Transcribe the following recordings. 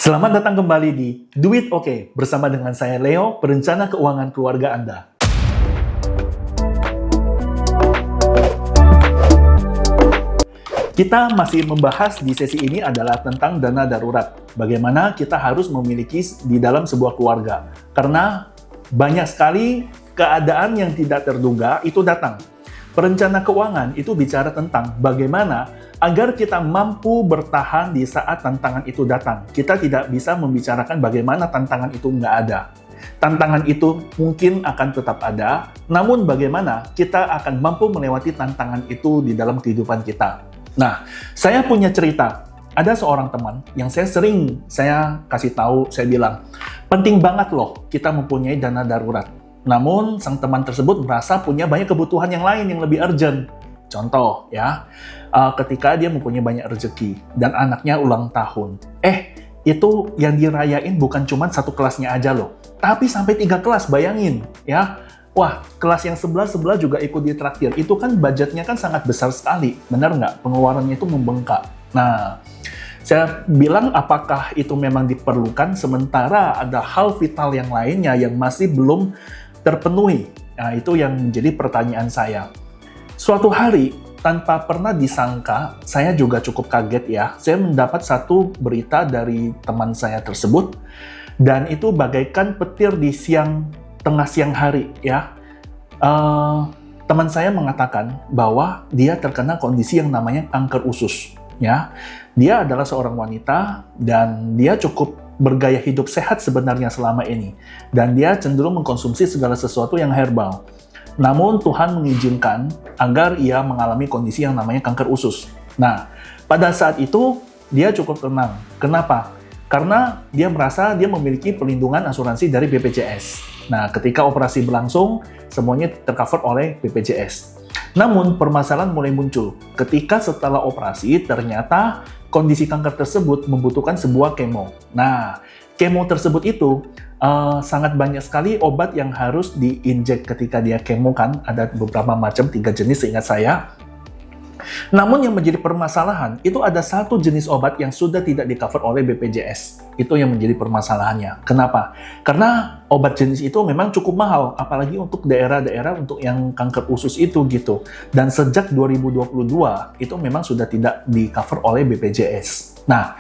Selamat datang kembali di Duit Oke bersama dengan saya Leo, perencana keuangan keluarga Anda. Kita masih membahas di sesi ini adalah tentang dana darurat. Bagaimana kita harus memiliki di dalam sebuah keluarga. Karena banyak sekali keadaan yang tidak terduga itu datang. Perencana keuangan itu bicara tentang bagaimana agar kita mampu bertahan di saat tantangan itu datang. Kita tidak bisa membicarakan bagaimana tantangan itu nggak ada. Tantangan itu mungkin akan tetap ada, namun bagaimana kita akan mampu melewati tantangan itu di dalam kehidupan kita. Nah, saya punya cerita. Ada seorang teman yang saya kasih tahu, saya bilang, penting banget loh kita mempunyai dana darurat. Namun, sang teman tersebut merasa punya banyak kebutuhan yang lain yang lebih urgent. Contoh ya, ketika dia mempunyai banyak rezeki dan anaknya ulang tahun. Itu yang dirayain bukan cuma satu kelasnya aja loh, tapi sampai 3 kelas, bayangin ya. Wah, kelas yang sebelah juga ikut ditraktir. Itu kan budgetnya kan sangat besar sekali, benar nggak? Pengeluarannya itu membengkak. Nah, saya bilang apakah itu memang diperlukan sementara ada hal vital yang lainnya yang masih belum terpenuhi? Nah, itu yang menjadi pertanyaan saya. Suatu hari, tanpa pernah disangka, saya juga cukup kaget ya. Saya mendapat satu berita dari teman saya tersebut, dan itu bagaikan petir di tengah siang hari ya. Teman saya mengatakan bahwa dia terkena kondisi yang namanya kanker usus ya. Dia adalah seorang wanita dan dia cukup bergaya hidup sehat sebenarnya selama ini, dan dia cenderung mengkonsumsi segala sesuatu yang herbal. Namun Tuhan mengizinkan agar ia mengalami kondisi yang namanya kanker usus. Nah, pada saat itu dia cukup tenang. Kenapa? Karena dia merasa dia memiliki perlindungan asuransi dari BPJS. Nah, ketika operasi berlangsung, semuanya tercover oleh BPJS. Namun, permasalahan mulai muncul. Ketika setelah operasi, ternyata kondisi kanker tersebut membutuhkan sebuah kemo. Nah, kemo tersebut itu sangat banyak sekali obat yang harus diinjek ketika dia kemo kan. Ada beberapa macam, 3 jenis seingat saya. Namun yang menjadi permasalahan, itu ada satu jenis obat yang sudah tidak di-cover oleh BPJS. Itu yang menjadi permasalahannya. Kenapa? Karena obat jenis itu memang cukup mahal, apalagi untuk daerah-daerah untuk yang kanker usus itu gitu. Dan sejak 2022, itu memang sudah tidak di-cover oleh BPJS. Nah,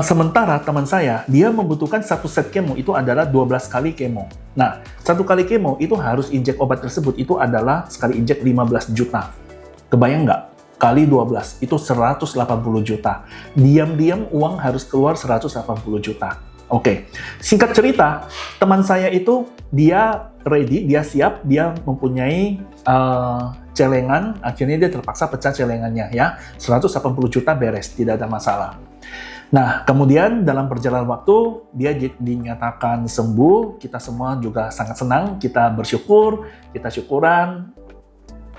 sementara teman saya, dia membutuhkan satu set kemo, itu adalah 12 kali kemo. Nah, satu kali kemo itu harus injek obat tersebut, itu adalah sekali injek 15 juta. Kebayang nggak? Kali 12, itu 180 juta. Diam-diam uang harus keluar 180 juta. Oke, singkat cerita, teman saya itu, dia ready, dia siap, dia mempunyai celengan, akhirnya dia terpaksa pecah celengannya ya. 180 juta beres, tidak ada masalah. Nah, kemudian dalam perjalanan waktu, dia dinyatakan sembuh, kita semua juga sangat senang, kita bersyukur, kita syukuran,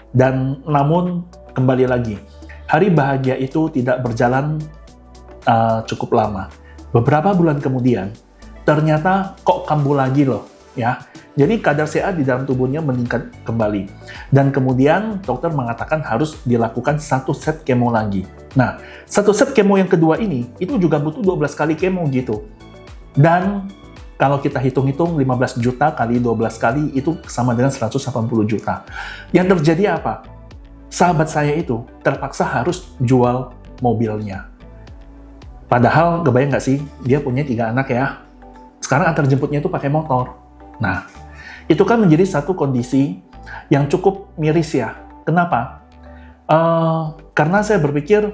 dan namun kembali lagi, hari bahagia itu tidak berjalan cukup lama. Beberapa bulan kemudian, ternyata kok kambuh lagi loh, ya. Jadi kadar CA di dalam tubuhnya meningkat kembali. Dan kemudian dokter mengatakan harus dilakukan satu set kemo lagi. Nah, satu set kemo yang kedua ini, itu juga butuh 12 kali kemo gitu. Dan kalau kita hitung-hitung 15 juta kali 12 kali itu sama dengan 180 juta. Yang terjadi apa? Sahabat saya itu terpaksa harus jual mobilnya. Padahal, kebayang nggak sih? Dia punya 3 anak ya. Sekarang antar jemputnya itu pakai motor. Nah, itu kan menjadi satu kondisi yang cukup miris ya. Kenapa? Karena saya berpikir,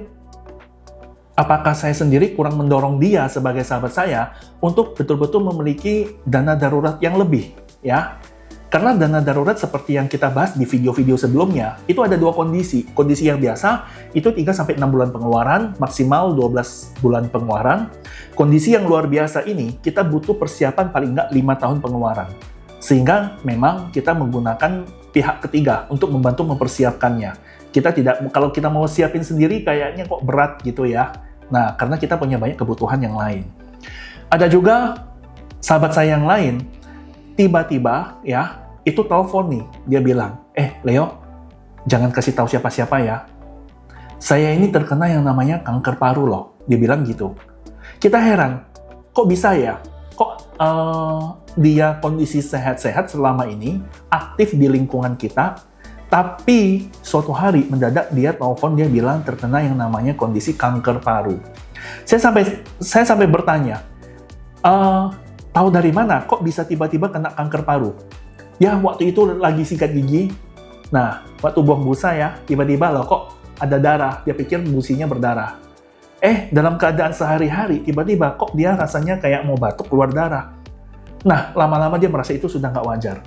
apakah saya sendiri kurang mendorong dia sebagai sahabat saya untuk betul-betul memiliki dana darurat yang lebih, ya? Karena dana darurat seperti yang kita bahas di video-video sebelumnya, itu ada 2 kondisi. Kondisi yang biasa, itu 3-6 bulan pengeluaran, maksimal 12 bulan pengeluaran. Kondisi yang luar biasa ini, kita butuh persiapan paling nggak 5 tahun pengeluaran. Sehingga memang kita menggunakan pihak ketiga untuk membantu mempersiapkannya. Kalau kita mau siapin sendiri kayaknya kok berat gitu ya. Nah, karena kita punya banyak kebutuhan yang lain. Ada juga sahabat saya yang lain, tiba-tiba ya, itu telepon nih, dia bilang, Leo, jangan kasih tahu siapa-siapa ya. Saya ini terkena yang namanya kanker paru loh, dia bilang gitu. Kita heran, kok bisa ya? Kok dia kondisi sehat-sehat selama ini, aktif di lingkungan kita, tapi suatu hari mendadak dia telepon, dia bilang terkena yang namanya kondisi kanker paru. Saya sampai bertanya, tahu dari mana kok bisa tiba-tiba kena kanker paru? Ya, waktu itu lagi sikat gigi. Nah, waktu buang busa ya, tiba-tiba loh kok ada darah. Dia pikir businya berdarah. Dalam keadaan sehari-hari, tiba-tiba kok dia rasanya kayak mau batuk keluar darah. Nah, lama-lama dia merasa itu sudah nggak wajar.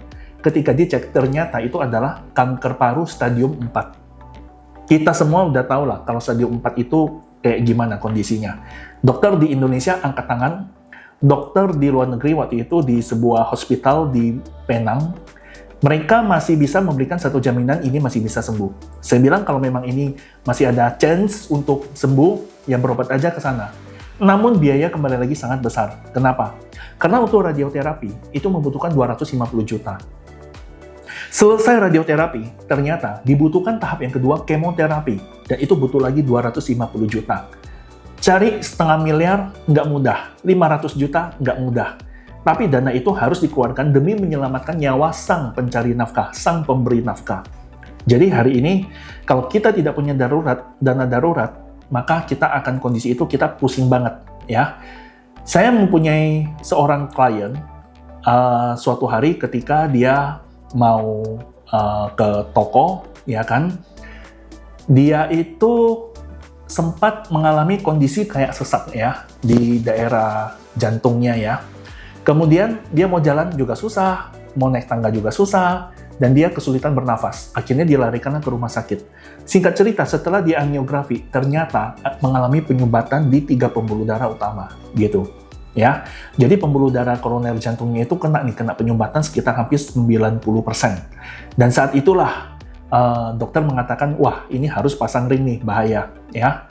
Ketika dia cek, ternyata itu adalah kanker paru stadium 4. Kita semua udah tahu lah kalau stadium 4 itu kayak gimana kondisinya. Dokter di Indonesia angkat tangan, dokter di luar negeri waktu itu di sebuah hospital di Penang, mereka masih bisa memberikan satu jaminan ini masih bisa sembuh. Saya bilang kalau memang ini masih ada chance untuk sembuh, ya berobat aja ke sana. Namun biaya kembali lagi sangat besar. Kenapa? Karena untuk radioterapi itu membutuhkan 250 juta. Selesai radioterapi, ternyata dibutuhkan tahap yang kedua kemoterapi, dan itu butuh lagi 250 juta. Cari setengah miliar nggak mudah, 500 juta nggak mudah. Tapi dana itu harus dikeluarkan demi menyelamatkan nyawa sang pencari nafkah, sang pemberi nafkah. Jadi hari ini, kalau kita tidak punya dana darurat, maka kita akan kondisi itu kita pusing banget, ya. Saya mempunyai seorang klien, suatu hari ketika dia mau ke toko, ya kan, dia itu sempat mengalami kondisi kayak sesak ya di daerah jantungnya ya. Kemudian dia mau jalan juga susah, mau naik tangga juga susah, dan dia kesulitan bernafas. Akhirnya dilarikan ke rumah sakit. Singkat cerita, setelah dia angiografi, ternyata mengalami penyumbatan di 3 pembuluh darah utama, gitu. Ya, jadi pembuluh darah koroner jantungnya itu kena penyumbatan sekitar hampir 90%. Dan saat itulah dokter mengatakan, wah ini harus pasang ring nih, bahaya. Ya,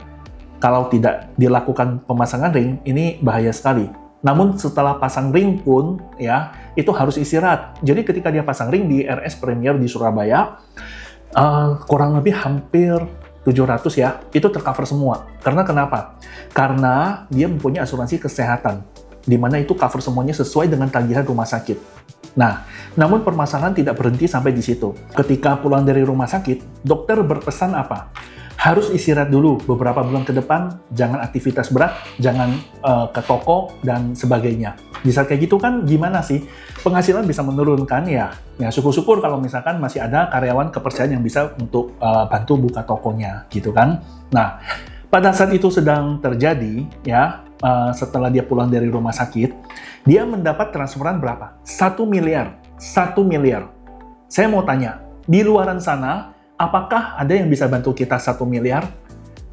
kalau tidak dilakukan pemasangan ring, ini bahaya sekali. Namun setelah pasang ring pun, ya itu harus istirahat. Jadi ketika dia pasang ring di RS Premier di Surabaya, kurang lebih hampir 700 ya, itu tercover semua. Karena kenapa? Karena dia mempunyai asuransi kesehatan, di mana itu cover semuanya sesuai dengan tagihan rumah sakit. Nah, namun permasalahan tidak berhenti sampai di situ. Ketika pulang dari rumah sakit, dokter berpesan apa? Harus istirahat dulu beberapa bulan ke depan, jangan aktivitas berat, jangan ke toko, dan sebagainya. Bisa kayak gitu kan gimana sih? Penghasilan bisa menurunkan ya. Ya syukur-syukur kalau misalkan masih ada karyawan kepercayaan yang bisa untuk bantu buka tokonya, gitu kan. Nah, pada saat itu sedang terjadi, ya setelah dia pulang dari rumah sakit, dia mendapat transferan berapa? 1 miliar. 1 miliar. Saya mau tanya, di luaran sana, apakah ada yang bisa bantu kita 1 miliar?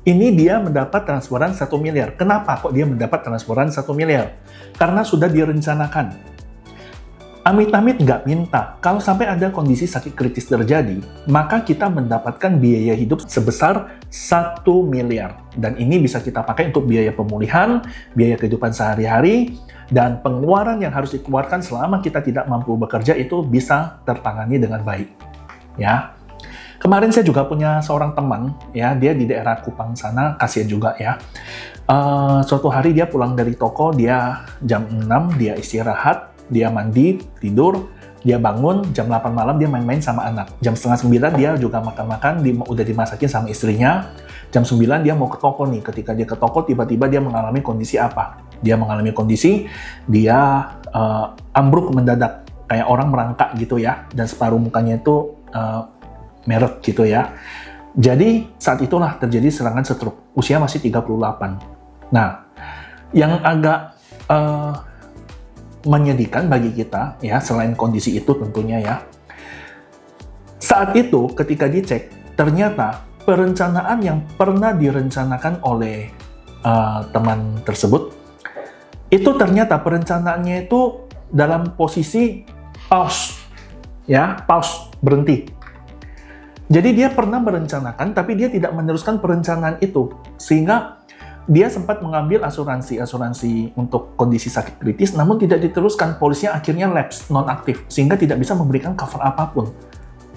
Ini dia mendapat transferan 1 miliar. Kenapa kok dia mendapat transferan 1 miliar? Karena sudah direncanakan. Amit-amit nggak minta. Kalau sampai ada kondisi sakit kritis terjadi, maka kita mendapatkan biaya hidup sebesar 1 miliar. Dan ini bisa kita pakai untuk biaya pemulihan, biaya kehidupan sehari-hari, dan pengeluaran yang harus dikeluarkan selama kita tidak mampu bekerja itu bisa tertangani dengan baik. Ya. Kemarin saya juga punya seorang teman, ya, dia di daerah Kupang sana, kasihan juga ya. Suatu hari dia pulang dari toko, dia jam 6, dia istirahat, dia mandi, tidur, dia bangun, jam 8 malam dia main-main sama anak. Jam setengah 9 dia juga makan-makan, udah dimasakin sama istrinya. Jam 9 dia mau ke toko nih, ketika dia ke toko tiba-tiba dia mengalami kondisi apa? Dia mengalami kondisi, dia ambruk mendadak, kayak orang merangkak gitu ya, dan separuh mukanya itu merek gitu ya. Jadi saat itulah terjadi serangan stroke. Usia masih 38. Nah, yang agak menyedihkan bagi kita ya, selain kondisi itu tentunya ya. Saat itu ketika dicek, ternyata perencanaan yang pernah direncanakan oleh teman tersebut itu ternyata perencanaannya itu dalam posisi pause. Ya, pause, berhenti. Jadi dia pernah merencanakan, tapi dia tidak meneruskan perencanaan itu. Sehingga dia sempat mengambil asuransi untuk kondisi sakit kritis, namun tidak diteruskan. Polisnya akhirnya lapse, non-aktif, sehingga tidak bisa memberikan cover apapun.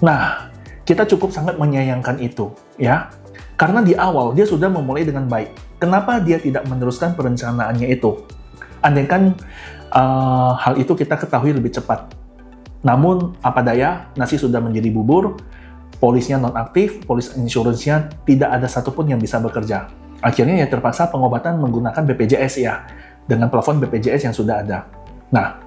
Nah, kita cukup sangat menyayangkan itu, ya. Karena di awal dia sudah memulai dengan baik. Kenapa dia tidak meneruskan perencanaannya itu? Andaikan hal itu kita ketahui lebih cepat. Namun, apa daya, nasi sudah menjadi bubur, polisnya non-aktif, polis insurance-nya tidak ada satupun yang bisa bekerja. Akhirnya ya terpaksa pengobatan menggunakan BPJS ya, dengan plafon BPJS yang sudah ada. Nah,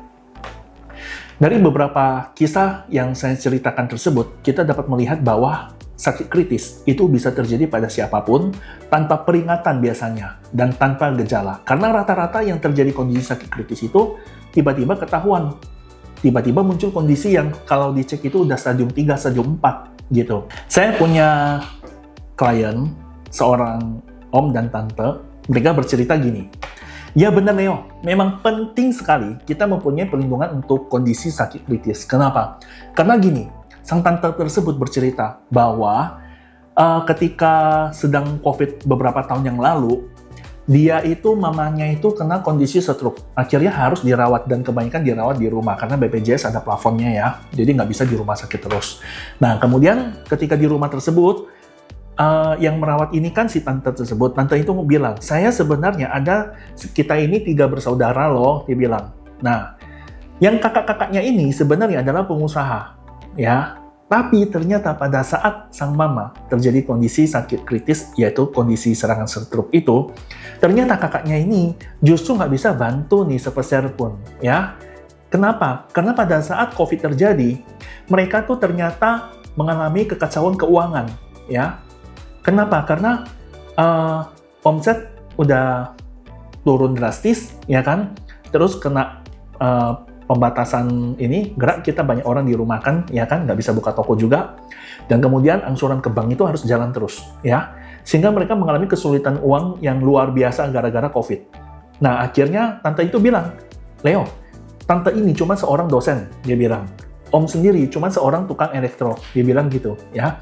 dari beberapa kisah yang saya ceritakan tersebut, kita dapat melihat bahwa sakit kritis itu bisa terjadi pada siapapun tanpa peringatan biasanya dan tanpa gejala. Karena rata-rata yang terjadi kondisi sakit kritis itu tiba-tiba ketahuan. Tiba-tiba muncul kondisi yang kalau dicek itu udah stadium 3, stadium 4 gitu. Saya punya klien, seorang om dan tante, mereka bercerita gini. Ya benar Neo, memang penting sekali kita mempunyai perlindungan untuk kondisi sakit kritis. Kenapa? Karena gini, sang tante tersebut bercerita bahwa ketika sedang COVID beberapa tahun yang lalu, dia itu mamanya itu kena kondisi stroke. Akhirnya harus dirawat dan kebanyakan dirawat di rumah karena BPJS ada plafonnya ya. Jadi nggak bisa di rumah sakit terus. Nah kemudian ketika di rumah tersebut, yang merawat ini kan si tante tersebut. Tante itu bilang, saya sebenarnya kita ini 3 bersaudara loh, dia bilang. Nah, yang kakak-kakaknya ini sebenarnya adalah pengusaha, ya. Tapi ternyata pada saat sang mama terjadi kondisi sakit kritis, yaitu kondisi serangan stroke itu, ternyata kakaknya ini justru nggak bisa bantu nih sepeser pun, ya. Kenapa? Karena pada saat COVID terjadi, mereka tuh ternyata mengalami kekacauan keuangan, ya. Kenapa? Karena omset udah turun drastis, ya kan? Terus kena pembatasan ini, gerak kita banyak orang dirumahkan, ya kan? Nggak bisa buka toko juga. Dan kemudian angsuran ke bank itu harus jalan terus, ya. Sehingga mereka mengalami kesulitan uang yang luar biasa gara-gara COVID. Nah, akhirnya tante itu bilang, Leo, tante ini cuma seorang dosen, dia bilang. Om sendiri cuma seorang tukang elektro, dia bilang gitu, ya.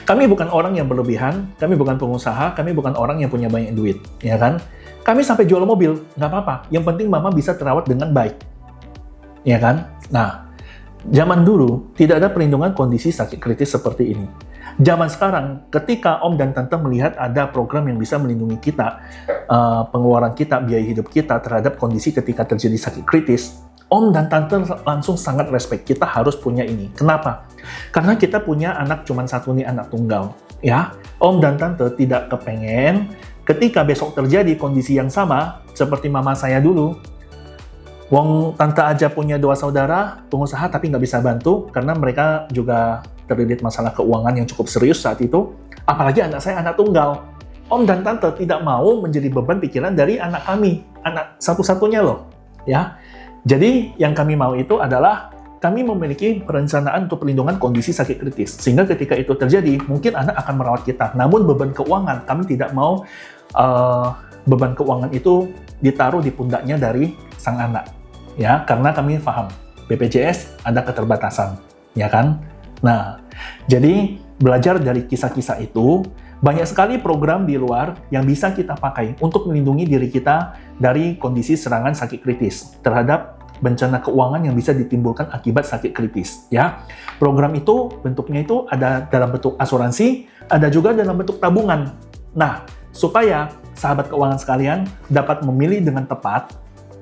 Kami bukan orang yang berlebihan, kami bukan pengusaha, kami bukan orang yang punya banyak duit, ya kan? Kami sampai jual mobil, nggak apa-apa. Yang penting mama bisa terawat dengan baik, ya kan? Nah, zaman dulu tidak ada perlindungan kondisi sakit kritis seperti ini. Zaman sekarang, ketika om dan tante melihat ada program yang bisa melindungi kita, pengeluaran kita, biaya hidup kita terhadap kondisi ketika terjadi sakit kritis, om dan tante langsung sangat respect. Kita harus punya ini. Kenapa? Karena kita punya anak cuma satu nih, anak tunggal. Ya, om dan tante tidak kepengen ketika besok terjadi kondisi yang sama seperti mama saya dulu. Wong tante aja punya 2 saudara, pengusaha tapi nggak bisa bantu karena mereka juga terlilit masalah keuangan yang cukup serius saat itu. Apalagi anak saya anak tunggal. Om dan tante tidak mau menjadi beban pikiran dari anak kami, anak satu-satunya loh. Ya, jadi yang kami mau itu adalah kami memiliki perencanaan untuk perlindungan kondisi sakit kritis. Sehingga ketika itu terjadi, mungkin anak akan merawat kita. Namun beban keuangan, kami tidak mau beban keuangan itu ditaruh di pundaknya dari sang anak. Ya, karena kami paham, BPJS ada keterbatasan. Ya kan? Nah, jadi belajar dari kisah-kisah itu, banyak sekali program di luar yang bisa kita pakai untuk melindungi diri kita dari kondisi serangan sakit kritis terhadap bencana keuangan yang bisa ditimbulkan akibat sakit kritis, ya. Program itu bentuknya itu ada dalam bentuk asuransi, ada juga dalam bentuk tabungan. Nah, supaya sahabat keuangan sekalian dapat memilih dengan tepat,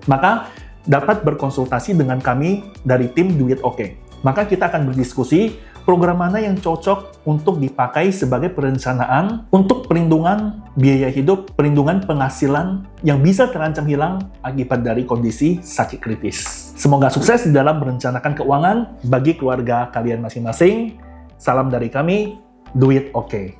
maka dapat berkonsultasi dengan kami dari tim Duit Oke. Maka kita akan berdiskusi program mana yang cocok untuk dipakai sebagai perencanaan untuk perlindungan biaya hidup, perlindungan penghasilan yang bisa terancam hilang akibat dari kondisi sakit kritis. Semoga sukses di dalam merencanakan keuangan bagi keluarga kalian masing-masing. Salam dari kami, Duit Oke.